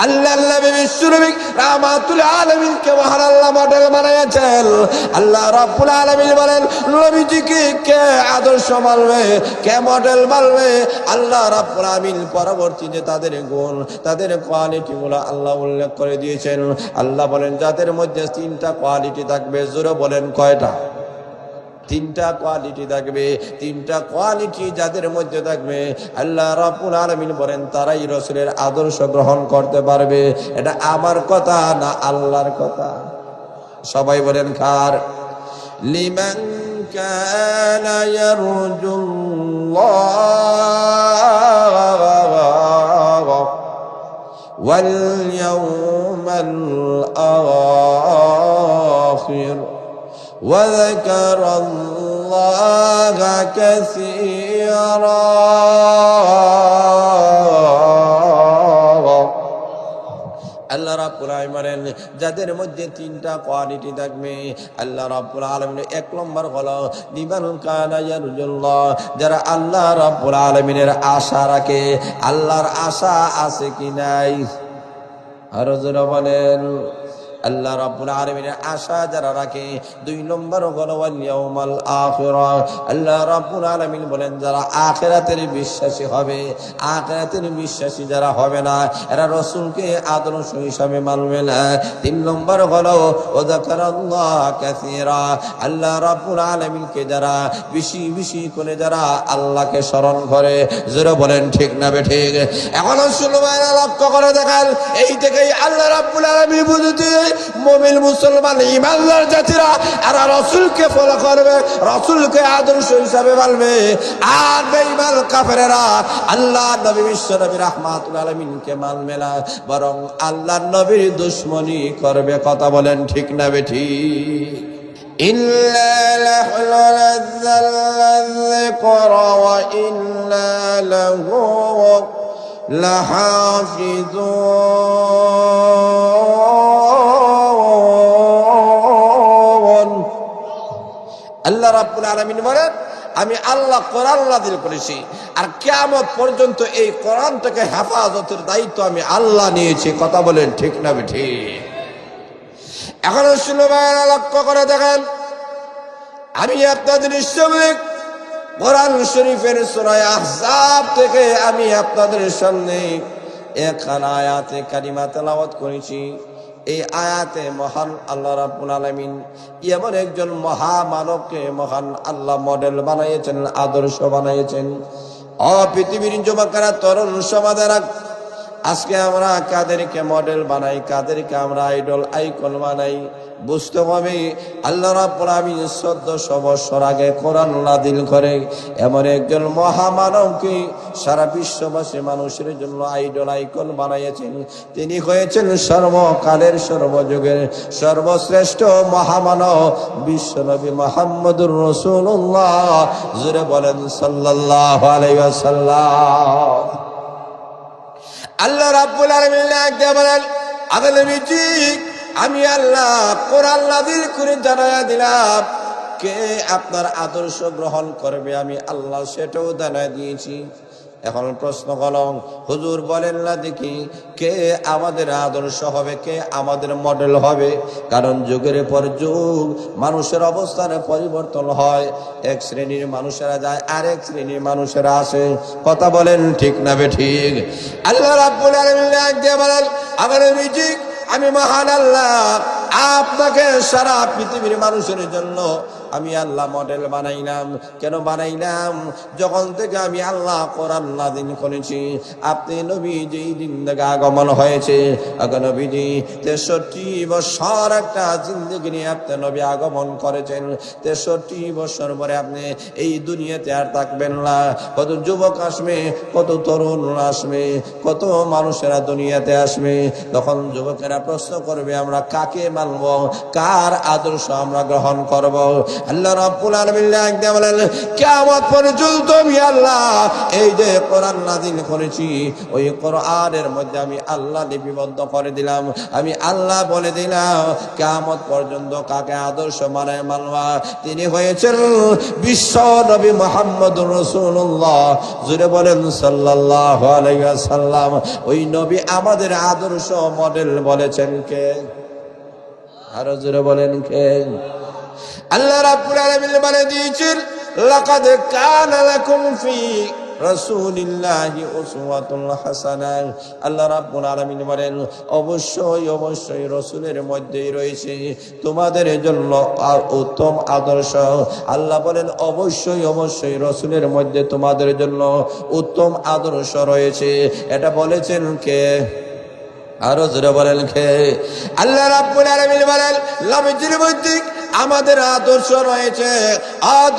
আল্লাহ নবী বিশ্বনবী রাহমাতুল আলামিনকে মহান আল্লাহ মডেল বানিয়েছেন। আল্লাহ রাব্বুল আলামিন বলেন নবীজিকে কে আদর্শ মানবে, কে মডেল মানবে, আল্লাহ রাব্বুল আলামিন পরবর্তীতে তাদের গুণ, তাদের কোয়ালিটি গুলো আল্লাহ উল্লেখ করে দিয়েছেন। আল্লাহ বলেন যাদের মধ্যে তিনটা কোয়ালিটি থাকবে, জোরে বলেন কয়টা? তিনটা কোয়ালিটি থাকবে। তিনটা কোয়ালিটি যাদের মধ্যে থাকবে আল্লাহ রাব্বুল আলামিন বলেন তারাই রাসূলের আদর্শ গ্রহণ করতে পারবে। এটা আমার কথা না আল্লাহর কথা? সবাই বলেন কার? লিমান কানা ইয়ারজুল্লাহ ওয়াল ইয়াউমাল আখির وذكر الله كثيرا আল্লাহ রাব্বুল আলামিন বলেন যাদের মধ্যে তিনটা কোয়ালিটি থাকবে আল্লাহ রাব্বুল আলামিন এক নম্বর হলো লিমান কানা ইয়ারজুল্লাহ, যারা আল্লাহ রাব্বুল আলামিনের আশা রাখে। আল্লাহর আশা আছে কি নাই? আরো জোরে বলেন। আল্লাহ রাব্বুল আলামিনের আশা যারা রাখে। দুই নম্বর হলো ওয়াল ইয়াউমাল আখিরা, আল্লাহ রাব্বুল আলামিন বলেন যারা আখিরাতের বিশ্বাসী হবে। আখিরাতের বিশ্বাসী যারা হবে না এরা রাসূলকে আদর্শ হিসাবে মানবে না। তিন নম্বর হলো ওয়া যাকারাল্লাহ কাসীরা, আল্লাহ রাব্বুল আলামিনকে যারা বেশি বেশি করে যারা আল্লাহকে স্মরণ করে। জোরে বলেন ঠিক না বেঠিক? এখন সুলমানা লক্ষ্য করে দেখেন, এই থেকেই আল্লাহ রাব্বুল আলামিন বুঝতে মুমিন মুসলমান ঈমানদার জাতিরা এরা রাসূলকে ফলো করবে, রাসূলকে আদর্শ হিসাবে মানবে। আর বেঈমান কাফেরেরা আল্লাহ নবী বিশ্বনবী রাহমাতুল আলামিনকে মানবে না, বরং আল্লাহর নবীর দুশমনি করবে। কথা বলেন ঠিক না বেঠিক? ইল্লা লাহু নাযালনা যিকরা ওয়া ইন্না লাহু লাহাফিজুন। আল্লাহ রাব্বুল আলামিন বলেন আমি আল্লাহ কোরআন নাযিল করেছি, আর কিয়ামত পর্যন্ত এই কোরআনটাকে হেফাজতের দায়িত্ব আমি আল্লাহ নিয়েছি। কথা বলেন ঠিক না বেঠিক? এখন সুলমানা লক্ষ্য করে দেখেন, আমি আপনাদের সামনে কোরআন শরীফের সূরা আহজাব থেকে আমি আপনাদের সামনে একখানা আয়াতে কারিমা তেলাওয়াত করেছি। এই আয়াতে মহান আল্লাহ রাব্বুল আলামিন এমন একজন মহামানবকে মহান আল্লাহ মডেল বানিয়েছেন, আদর্শ বানিয়েছেন। পৃথিবীর যুবকেরা, তরুণ সমাজেরা, আজকে আমরা কাদেরকে মডেল বানাই, কাদেরকে আমরা আইডল আইকন বানাই? বুঝতে হবে আল্লাহ রাব্বুল আলামিন 1400 বছর আগে কোরআন নাযিল করে এমন একজন মহামানবকে সারা বিশ্ববাসী মানুষের জন্য আইডল আইকন বানিয়েছেন। তিনি হয়েছেন সর্বকালের সর্বযুগের সর্বশ্রেষ্ঠ মহামানব বিশ্বনবী মুহাম্মদুর রাসূলুল্লাহ। জোরে বলেন সাল্লাল্লাহু আলাইহি ওয়াসাল্লাম। আল্লাহ রাব্বুল আলামিন বলেন আদে নবীজি আমি আল্লাহ কোরআন নাযিল করে জানায়া দিলাম কে আপনার আদর্শ গ্রহণ করবে আমি আল্লাহ সেটাও জানায় দিয়েছি। এখন প্রশ্ন হলো হুজুর বলেন না দেখি কে আমাদের আদর্শ হবে, কে আমাদের মডেল হবে? কারণ যুগের পর যুগ মানুষের অবস্থানে পরিবর্তন হয়। এক শ্রেণীর মানুষেরা যায়, আরেক শ্রেণীর মানুষেরা আসে। কথা বলেন ঠিক না বেঠিক? আল্লাহ রাব্বুল আলামিন বলেন আমার নবীজি আমি মহান আল্লাহ আপনাকে সারা পৃথিবীর মানুষের জন্য আমি আল্লাহ মডেল বানাইলাম। কেন বানাইলাম? যখন থেকে আমি আল্লাহ কোরআন নাযিল করেছি, আপনি নবী যেই দিন থেকে আগমন হয়েছে, নবীজি 63 বছর একটা জিন্দেগি নিয়ে আপনি নবী আগমন করেছেন। 63 বছর পরে আপনি এই দুনিয়াতে আর থাকবেন না। কত যুবক আসবে, কত তরুণ আসবে, কত মানুষেরা দুনিয়াতে আসবে। তখন যুবকেরা প্রশ্ন করবে আমরা কাকে মানব, কার আদর্শ আমরা গ্রহণ করব? আল্লাহ রাব্বুল আলামিন ডাকতে বলেন, কিয়ামত পর্যন্ত আমি আল্লাহ এই যে কোরআন নাযিল করেছি, ওই কোরআনের মধ্যে আমি আল্লাহ লিপিবদ্ধ করে দিলাম। আমি আল্লাহ বলে দিলাম কিয়ামত পর্যন্ত কাকে আদর্শ মানায় মানবা, তিনি হয়েছেন বিশ্ব নবী মুহাম্মদুর রাসূলুল্লাহ। জোরে বলেন সাল্লাল্লাহু আলাইহি ওয়াসাল্লাম। ওই নবী আমাদের আদর্শ মডেল বলেছেন কে? আরো জোরে বলেন কে? আল্লাহ রাব্বুল আলামিন বলে দিয়েছেন, লাকাদ কানা লাকুম ফি রাসূলিল্লাহি উসওয়াতুন হাসানাহ। আল্লাহ রাব্বুল আলামিন বলেন, অবশ্যই অবশ্যই রাসূলের মধ্যেই রয়েছে তোমাদের জন্য উত্তম আদর্শ। আল্লাহ বলেন, অবশ্যই অবশ্যই রাসূলের মধ্যে তোমাদের জন্য উত্তম আদর্শ রয়েছে। এটা বলেছেন কে? আরো জোরে বলেন কে? আল্লাহ রাব্বুল আলামিন বলেন, নবীজির মধ্যে আমাদের আদর্শ রয়েছে।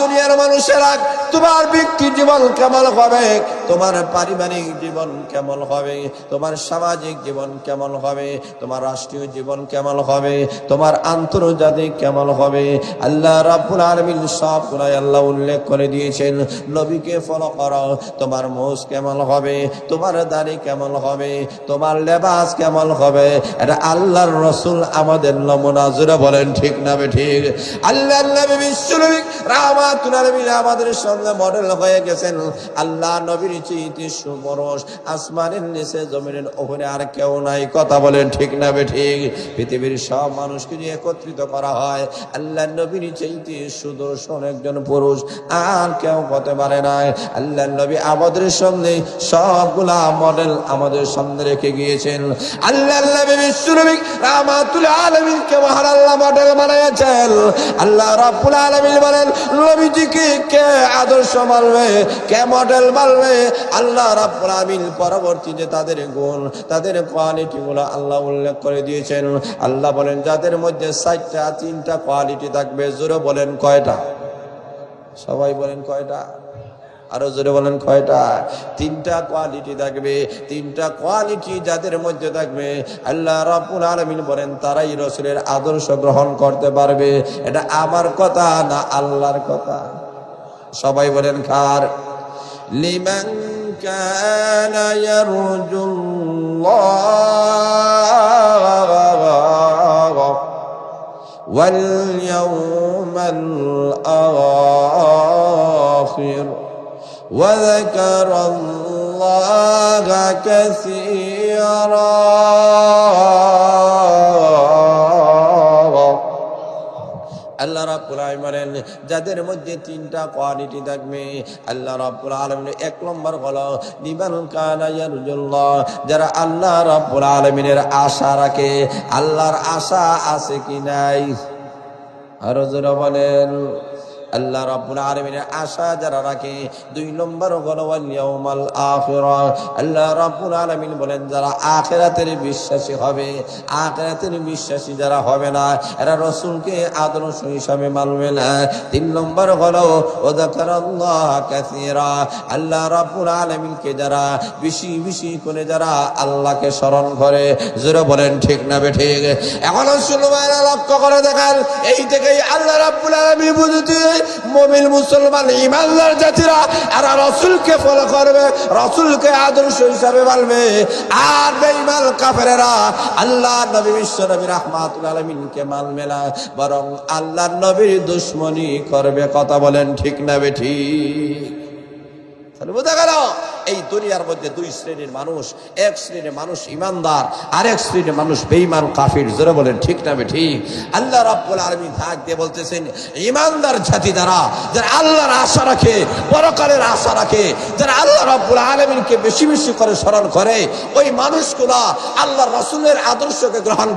দুনিয়ার মানুষেরা তোমার ব্যক্তি জীবন কেমন হবে, তোমার পারিবারিক জীবন কেমন হবে, তোমার সামাজিক জীবন কেমন হবে, তোমার রাষ্ট্রীয় জীবন কেমন হবে, তোমার আন্তর্জাতিক কেমন হবে, আল্লাহ রাব্বুল আলামিন সবগুলাই আল্লাহ উল্লেখ করে দিয়েছেন। নবীকে ফলো করো, তোমার মোজ কেমন হবে, তোমার দাড়ি কেমন হবে, তোমার লেবাস কেমন হবে, এটা আল্লাহর রাসূল আমাদের নমুনা। জোরে বলেন ঠিক না ঠিক? আল্লাহর নবী বিশ্বনবী রাহমাতুল আলামিন আমাদের সঙ্গে মডেল হয়ে গেছেন। আল্লাহ নবীর চেয়ে সুপরশ আসমানের নিচে জমিনের উপরে আর কেউ নাই। কথা বলেন ঠিক না ঠিক? পৃথিবীর সব মানুষকে যদি একত্রিত করা হয়, আল্লাহ নবীর চেয়ে সুদর্শন একজন পুরুষ আর কেউ হতে পারে না। আল্লাহ নবী আমাদের সামনে সবগুলা মডেল আমাদের সামনে রেখে গিয়েছেন। আল্লাহ নবী বিশ্বনবী রাহমাতুল আলামিনকে মহান আল্লাহ মডেল বানিয়েছেন। আল্লাহ রাব্বুল আলামিন বলেন, নবীজিকে কে আদর্শ মানবে, কে মডেল মানবে, আল্লাহ রাব্বুল আলামিন পরবর্তীতে তাদের গুণ, তাদের কোয়ালিটি গুলো আল্লাহ উল্লেখ করে দিয়েছেন। আল্লাহ বলেন, যাদের মধ্যে 3টা কোয়ালিটি থাকবে। জোরে বলেন কয়টা? সবাই বলেন কয়টা? আরো জোরে বলেন কয়টা? 3টা কোয়ালিটি থাকবে। 3টা কোয়ালিটি যাদের মধ্যে থাকবে, আল্লাহ রাব্বুল আলামিন বলেন, তারাই রাসূলের আদর্শ গ্রহণ করতে পারবে। এটা আমার কথা না আল্লাহর কথা? সবাই বলেন কার? লিমান কানা ইয়ারজুল্লাহ ওয়াল ইয়াউমাল আখির وذكر الله كثيرا। আল্লাহ রাব্বুল আলামিন যাদের মধ্যে 3টা কোয়ালিটি থাকবে, আল্লাহ রাব্বুল আলামিন 1 নম্বর হলো লিমান কানা ইয়ারজুল্লাহ, যারা আল্লাহ রাব্বুল আলামিনের আশা রাখে। আল্লাহর আশা আছে কি নাই? আরো জোরে বলেন। আল্লাহ রাব্বুল আলামিনের আশা যারা রাখে। 2 নম্বর হলো ওয়াল ইয়াউমাল আখিরা। আল্লাহ রাব্বুল আলামিন বলেন, যারা আখিরাতের বিশ্বাসী হবে। আখিরাতের বিশ্বাসী যারা হবে না, এরা রাসূলকে আদর্শ হিসাবে মানবে না। 3 নম্বর হলো ওয়াযাকারাল্লাহ কাসীরা। আল্লাহ রাব্বুল আলামিনকে যারা বেশি বেশি করে যারা আল্লাহকে স্মরণ করে। জোরে বলেন ঠিক না ঠিক? এখন সুলমানা লক্ষ্য করে দেখেন, এই থেকেই আল্লাহ রাব্বুল আলামিন বুঝতে মুমিন মুসলমান ঈমানদার জাতিরা এরা রাসূলকে ফলো করবে, রাসূলকে আদর্শ হিসাবে মানবে। আর বেঈমান কাফেরেরা আল্লাহ নবী বিশ্ব নবী রাহমাতুল আলামিনকে মানবে না, বরং আল্লাহর নবীর দুশমনি করবে। কথা বলেন ঠিক না ঠিক? তাহলে বোঝা গেল এই দুনিয়ার মধ্যে 2 শ্রেণীর মানুষ। এক শ্রেণীর মানুষ ঈমানদার, আর এক শ্রেণীর মানুষ বেঈমান কাফির। জোরে বলেন ঠিক না ঠিক? আল্লাহ রাব্বুল আলামিন ডাক দিয়ে বলতেছেন, ঈমানদার জাতি যারা আল্লাহর আশা রাখে, পরকালের আশা রাখে, যারা আল্লাহ রাব্বুল আলামিনকে বেশি বেশি করে স্মরণ করে, ওই মানুষগুলা আল্লাহর রাসূলের আদর্শকে গ্রহণ